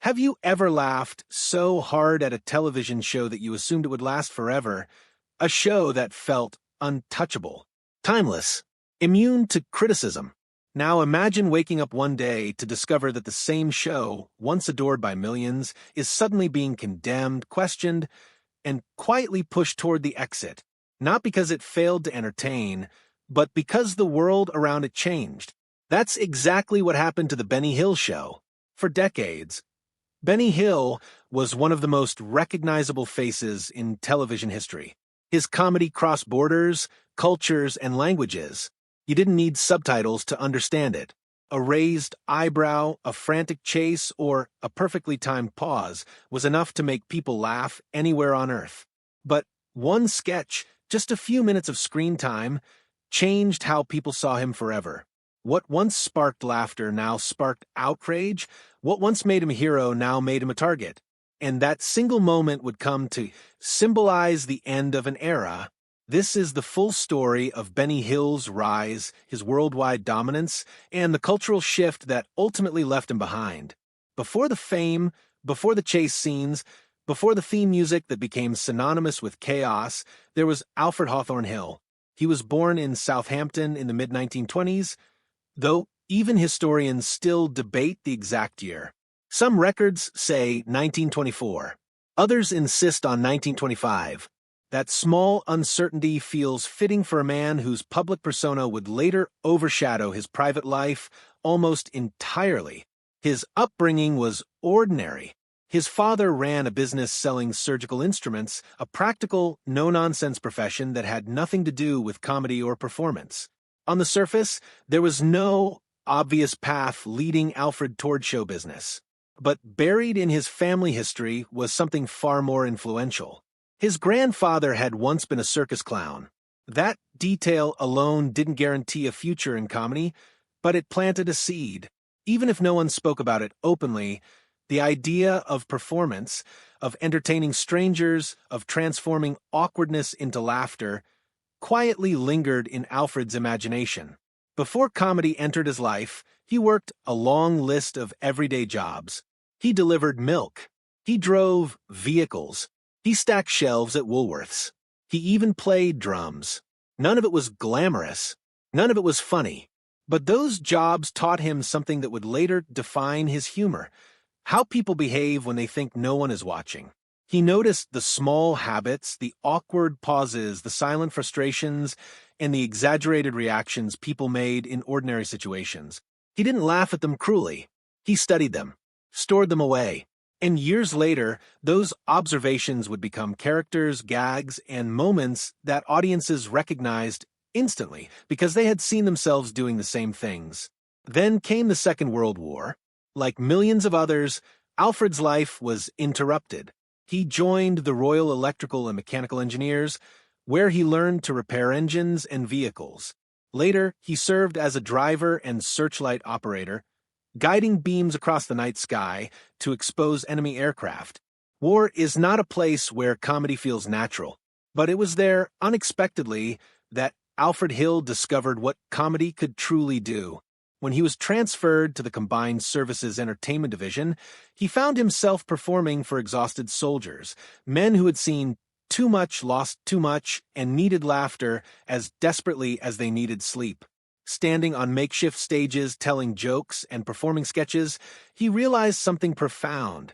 Have you ever laughed so hard at a television show that you assumed it would last forever? A show that felt untouchable, timeless, immune to criticism. Now imagine waking up one day to discover that the same show, once adored by millions, is suddenly being condemned, questioned, and quietly pushed toward the exit. Not because it failed to entertain, but because the world around it changed. That's exactly what happened to the Benny Hill Show. For decades, Benny Hill was one of the most recognizable faces in television history. His comedy crossed borders, cultures, and languages. You didn't need subtitles to understand it. A raised eyebrow, a frantic chase, or a perfectly timed pause was enough to make people laugh anywhere on Earth. But one sketch, just a few minutes of screen time, changed how people saw him forever. What once sparked laughter now sparked outrage. What once made him a hero now made him a target. And that single moment would come to symbolize the end of an era. This is the full story of Benny Hill's rise, his worldwide dominance, and the cultural shift that ultimately left him behind. Before the fame, before the chase scenes, before the theme music that became synonymous with chaos, there was Alfred Hawthorne Hill. He was born in Southampton in the mid-1920s, though even historians still debate the exact year. Some records say 1924. Others insist on 1925. That small uncertainty feels fitting for a man whose public persona would later overshadow his private life almost entirely. His upbringing was ordinary. His father ran a business selling surgical instruments, a practical, no-nonsense profession that had nothing to do with comedy or performance. On the surface, there was no obvious path leading Alfred toward show business. But buried in his family history was something far more influential. His grandfather had once been a circus clown. That detail alone didn't guarantee a future in comedy, but it planted a seed. Even if no one spoke about it openly, the idea of performance, of entertaining strangers, of transforming awkwardness into laughter, quietly lingered in Alfred's imagination. Before comedy entered his life, he worked a long list of everyday jobs. He delivered milk. He drove vehicles. He stacked shelves at Woolworths. He even played drums. None of it was glamorous. None of it was funny. But those jobs taught him something that would later define his humor: how people behave when they think no one is watching. He noticed the small habits, the awkward pauses, the silent frustrations, and the exaggerated reactions people made in ordinary situations. He didn't laugh at them cruelly. He studied them, stored them away. And years later, those observations would become characters, gags, and moments that audiences recognized instantly because they had seen themselves doing the same things. Then came the Second World War. Like millions of others, Alfred's life was interrupted. He joined the Royal Electrical and Mechanical Engineers, where he learned to repair engines and vehicles. Later, he served as a driver and searchlight operator, guiding beams across the night sky to expose enemy aircraft. War is not a place where comedy feels natural, but it was there, unexpectedly, that Alfred Hill discovered what comedy could truly do. When he was transferred to the Combined Services Entertainment Division, he found himself performing for exhausted soldiers, men who had seen too much, lost too much, and needed laughter as desperately as they needed sleep. Standing on makeshift stages, telling jokes, and performing sketches, he realized something profound.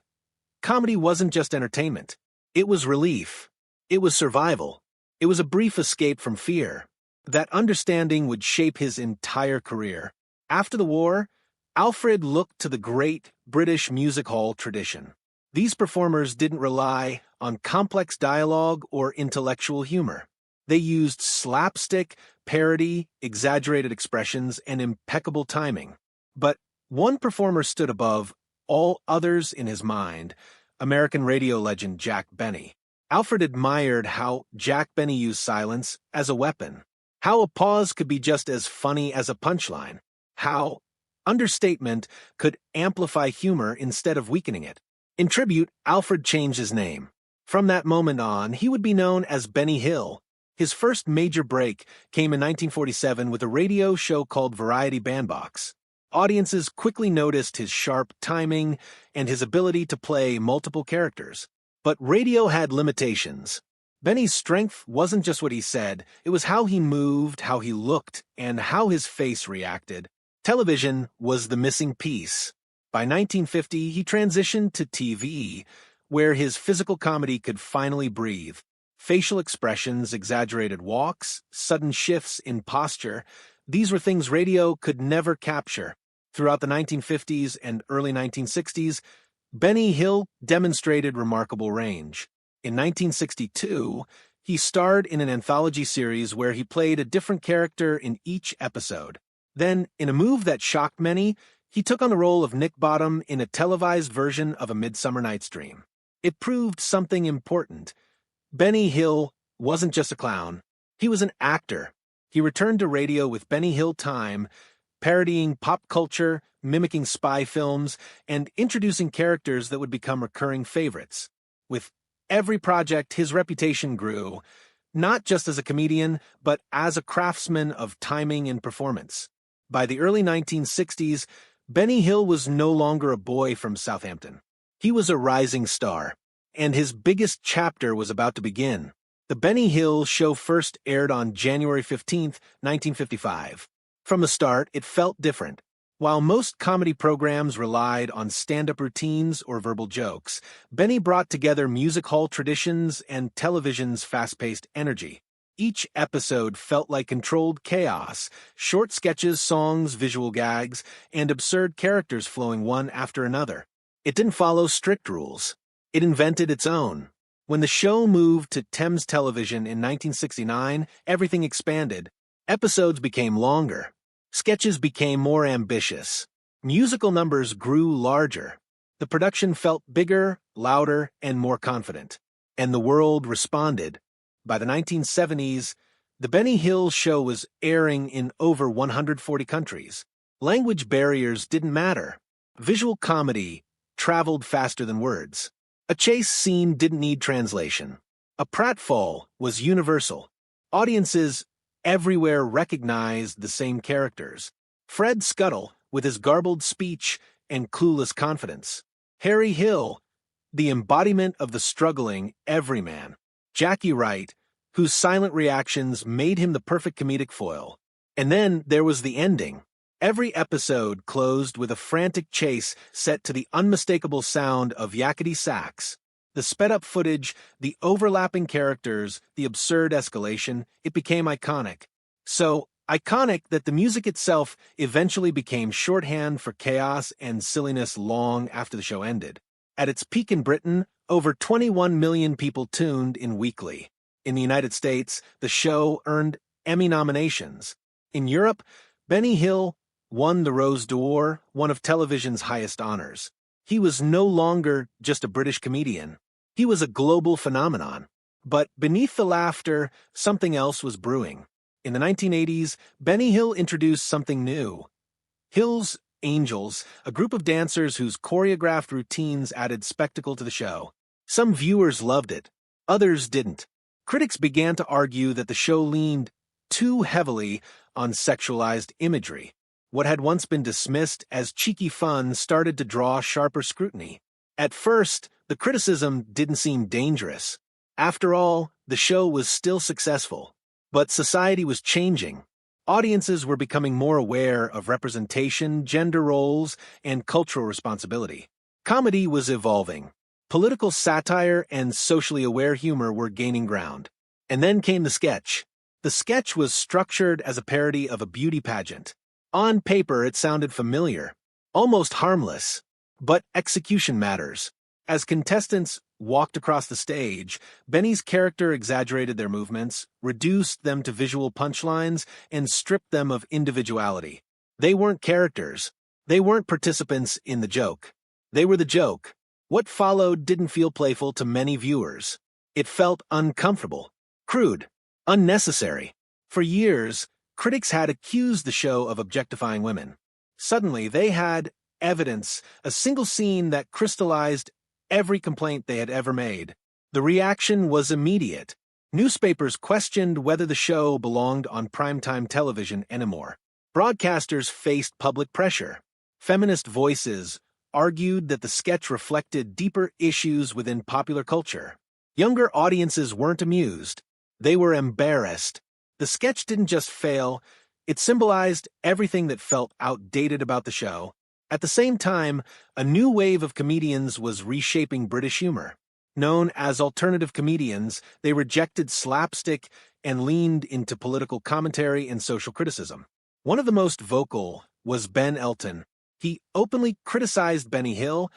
Comedy wasn't just entertainment. It was relief. It was survival. It was a brief escape from fear. That understanding would shape his entire career. After the war, Alfred looked to the great British music hall tradition. These performers didn't rely on complex dialogue or intellectual humor. They used slapstick, parody, exaggerated expressions, and impeccable timing. But one performer stood above all others in his mind: American radio legend Jack Benny. Alfred admired how Jack Benny used silence as a weapon, how a pause could be just as funny as a punchline, how understatement could amplify humor instead of weakening it. In tribute, Alfred changed his name. From that moment on, he would be known as Benny Hill. His first major break came in 1947 with a radio show called Variety Bandbox. Audiences quickly noticed his sharp timing and his ability to play multiple characters. But radio had limitations. Benny's strength wasn't just what he said, it was how he moved, how he looked, and how his face reacted. Television was the missing piece. By 1950, he transitioned to TV, where his physical comedy could finally breathe. Facial expressions, exaggerated walks, sudden shifts in posture, these were things radio could never capture. Throughout the 1950s and early 1960s, Benny Hill demonstrated remarkable range. In 1962, he starred in an anthology series where he played a different character in each episode. Then, in a move that shocked many, he took on the role of Nick Bottom in a televised version of A Midsummer Night's Dream. It proved something important. Benny Hill wasn't just a clown. He was an actor. He returned to radio with Benny Hill Time, parodying pop culture, mimicking spy films, and introducing characters that would become recurring favorites. With every project, his reputation grew, not just as a comedian, but as a craftsman of timing and performance. By the early 1960s, Benny Hill was no longer a boy from Southampton. He was a rising star, and his biggest chapter was about to begin. The Benny Hill Show first aired on January 15, 1955. From the start, it felt different. While most comedy programs relied on stand-up routines or verbal jokes, Benny brought together music hall traditions and television's fast-paced energy. Each episode felt like controlled chaos, short sketches, songs, visual gags, and absurd characters flowing one after another. It didn't follow strict rules. It invented its own. When the show moved to Thames Television in 1969, everything expanded. Episodes became longer. Sketches became more ambitious. Musical numbers grew larger. The production felt bigger, louder, and more confident. And the world responded. By the 1970s, The Benny Hill Show was airing in over 140 countries. Language barriers didn't matter. Visual comedy traveled faster than words. A chase scene didn't need translation. A pratfall was universal. Audiences everywhere recognized the same characters. Fred Scuttle, with his garbled speech and clueless confidence. Harry Hill, the embodiment of the struggling everyman. Jackie Wright, whose silent reactions made him the perfect comedic foil. And then there was the ending. Every episode closed with a frantic chase set to the unmistakable sound of yakety sax. The sped-up footage, the overlapping characters, the absurd escalation, it became iconic. So iconic that the music itself eventually became shorthand for chaos and silliness long after the show ended. At its peak in Britain, over 21 million people tuned in weekly. In the United States, the show earned Emmy nominations. In Europe, Benny Hill won the Rose d'Or, one of television's highest honors. He was no longer just a British comedian. He was a global phenomenon. But beneath the laughter, something else was brewing. In the 1980s, Benny Hill introduced something new. Hill's Angels, a group of dancers whose choreographed routines added spectacle to the show. Some viewers loved it. Others didn't. Critics began to argue that the show leaned too heavily on sexualized imagery. What had once been dismissed as cheeky fun started to draw sharper scrutiny. At first, the criticism didn't seem dangerous. After all, the show was still successful. But society was changing. Audiences were becoming more aware of representation, gender roles, and cultural responsibility. Comedy was evolving. Political satire and socially aware humor were gaining ground. And then came the sketch. The sketch was structured as a parody of a beauty pageant. On paper, it sounded familiar, almost harmless. But execution matters. As contestants walked across the stage, Benny's character exaggerated their movements, reduced them to visual punchlines, and stripped them of individuality. They weren't characters. They weren't participants in the joke. They were the joke. What followed didn't feel playful to many viewers. It felt uncomfortable, crude, unnecessary. For years, critics had accused the show of objectifying women. Suddenly, they had evidence, a single scene that crystallized every complaint they had ever made. The reaction was immediate. Newspapers questioned whether the show belonged on primetime television anymore. Broadcasters faced public pressure. Feminist voices argued that the sketch reflected deeper issues within popular culture. Younger audiences weren't amused. They were embarrassed. The sketch didn't just fail, it symbolized everything that felt outdated about the show. At the same time, a new wave of comedians was reshaping British humor. Known as alternative comedians, they rejected slapstick and leaned into political commentary and social criticism. One of the most vocal was Ben Elton. He openly criticized Benny Hill,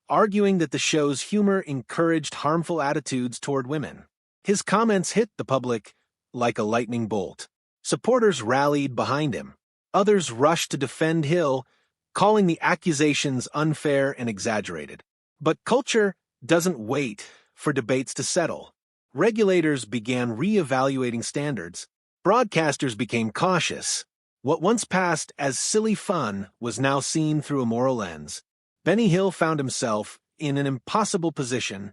arguing that the show's humor encouraged harmful attitudes toward women. His comments hit the public like a lightning bolt. Supporters rallied behind him. Others rushed to defend Hill, calling the accusations unfair and exaggerated. But culture doesn't wait for debates to settle. Regulators began re-evaluating standards. Broadcasters became cautious. What once passed as silly fun was now seen through a moral lens. Benny Hill found himself in an impossible position,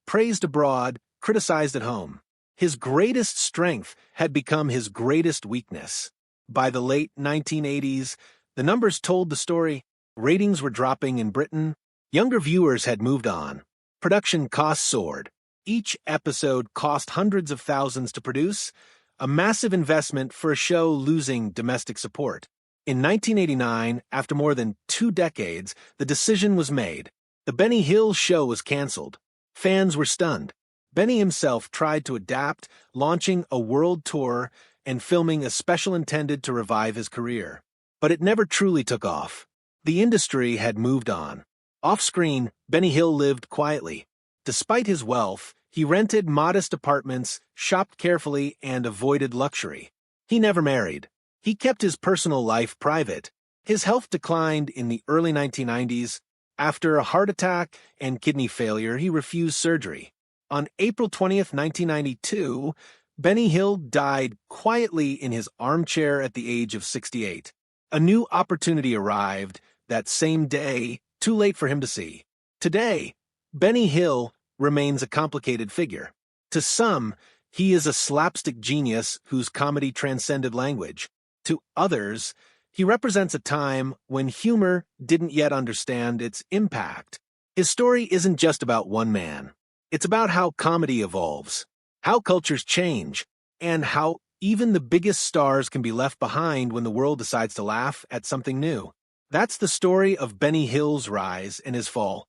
praised abroad, criticized at home. His greatest strength had become his greatest weakness. By the late 1980s, the numbers told the story. Ratings were dropping in Britain. Younger viewers had moved on. Production costs soared. Each episode cost hundreds of thousands to produce, a massive investment for a show losing domestic support. In 1989, after more than 2 decades, the decision was made. The Benny Hill show was canceled. Fans were stunned. Benny himself tried to adapt, launching a world tour and filming a special intended to revive his career. But it never truly took off. The industry had moved on. Off-screen, Benny Hill lived quietly. Despite his wealth, he rented modest apartments, shopped carefully, and avoided luxury. He never married. He kept his personal life private. His health declined in the early 1990s. After a heart attack and kidney failure, he refused surgery. On April 20th, 1992, Benny Hill died quietly in his armchair at the age of 68. A new opportunity arrived that same day, too late for him to see. Today, Benny Hill remains a complicated figure. To some, he is a slapstick genius whose comedy transcended language. To others, he represents a time when humor didn't yet understand its impact. His story isn't just about one man. It's about how comedy evolves, how cultures change, and how even the biggest stars can be left behind when the world decides to laugh at something new. That's the story of Benny Hill's rise and his fall.